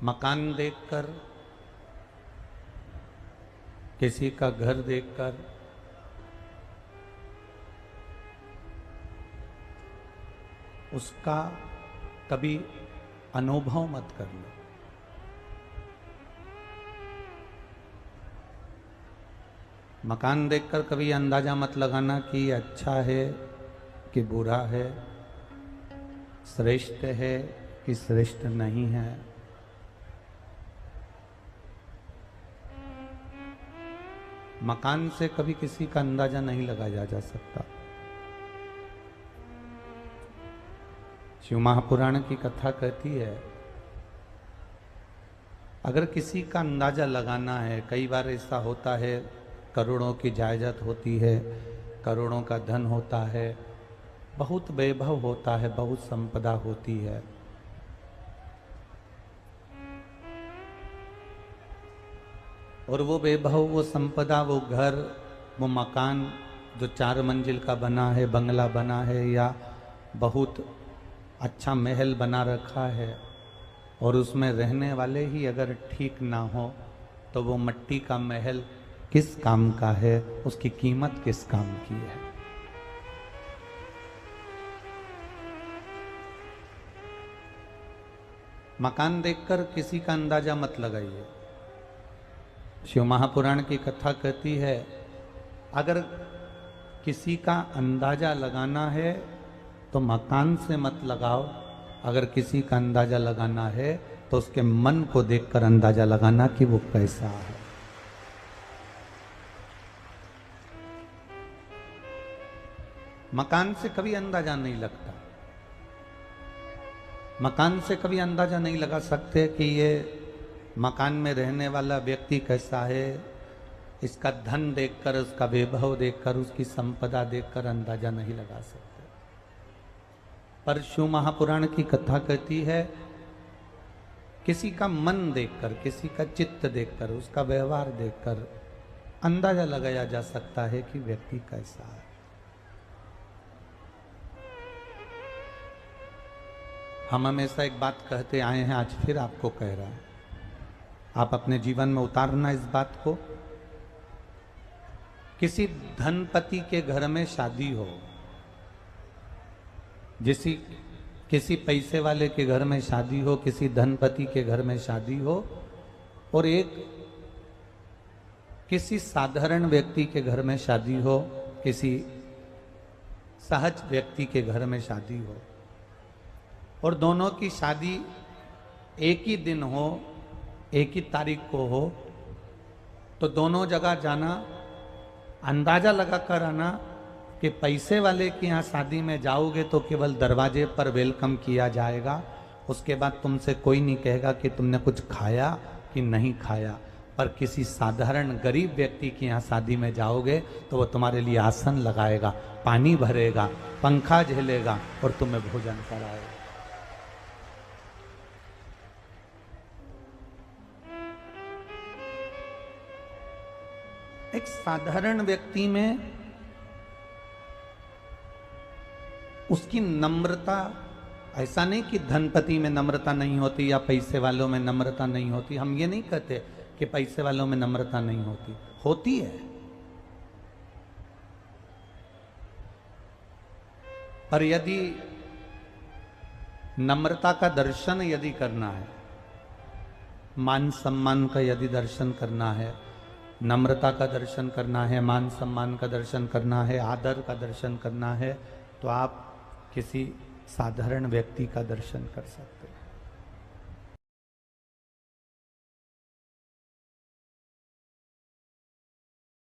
मकान देखकर, किसी का घर देखकर, उसका कभी अनुभव मत कर लो। मकान देखकर कभी अंदाजा मत लगाना कि अच्छा है कि बुरा है, श्रेष्ठ है कि श्रेष्ठ नहीं है। मकान से कभी किसी का अंदाजा नहीं लगाया जा सकता। शिव महापुराण की कथा कहती है, अगर किसी का अंदाजा लगाना है, कई बार ऐसा होता है, करोड़ों की जायदाद होती है, करोड़ों का धन होता है, बहुत वैभव होता है, बहुत संपदा होती है, और वो वैभव, वो संपदा, वो घर, वो मकान जो 4 मंजिल का बना है, बंगला बना है, या बहुत अच्छा महल बना रखा है, और उसमें रहने वाले ही अगर ठीक ना हो तो वो मट्टी का महल किस काम का है, उसकी कीमत किस काम की है। मकान देखकर किसी का अंदाजा मत लगाइए। शिव महापुराण की कथा कहती है, अगर किसी का अंदाजा लगाना है तो मकान से मत लगाओ, अगर किसी का अंदाजा लगाना है तो उसके मन को देखकर अंदाजा लगाना कि वो कैसा है। मकान से कभी अंदाजा नहीं लगता। मकान से कभी अंदाजा नहीं लगा सकते कि ये मकान में रहने वाला व्यक्ति कैसा है। इसका धन देखकर, उसका वैभव देखकर, उसकी संपदा देखकर अंदाजा नहीं लगा सकते। पर शिव महापुराण की कथा कहती है, किसी का मन देखकर, किसी का चित्त देखकर, उसका व्यवहार देखकर अंदाजा लगाया जा सकता है कि व्यक्ति कैसा है। हम हमेशा एक बात कहते आए हैं, आज फिर आपको कह रहा हूं, आप अपने जीवन में उतारना इस बात को। किसी धनपति के घर में शादी हो, किसी पैसे वाले के घर में शादी हो, किसी धनपति के घर में शादी हो, और एक किसी साधारण व्यक्ति के घर में शादी हो, किसी सहज व्यक्ति के घर में शादी हो, और दोनों की शादी एक ही दिन हो, एक ही तारीख को हो, तो दोनों जगह जाना, अंदाजा लगाकर आना कि पैसे वाले के यहाँ शादी में जाओगे तो केवल दरवाजे पर वेलकम किया जाएगा, उसके बाद तुमसे कोई नहीं कहेगा कि तुमने कुछ खाया कि नहीं खाया। पर किसी साधारण गरीब व्यक्ति के यहाँ शादी में जाओगे तो वो तुम्हारे लिए आसन लगाएगा, पानी भरेगा, पंखा झेलेगा और तुम्हें भोजन कराएगा। एक साधारण व्यक्ति में उसकी नम्रता, ऐसा नहीं कि धनपति में नम्रता नहीं होती या पैसे वालों में नम्रता नहीं होती। हम ये नहीं कहते कि पैसे वालों में नम्रता नहीं होती, होती है। पर यदि नम्रता का दर्शन यदि करना है, मान सम्मान का यदि दर्शन करना है, नम्रता का दर्शन करना है, मान सम्मान का दर्शन करना है, आदर का दर्शन करना है, तो आप किसी साधारण व्यक्ति का दर्शन कर सकते हैं।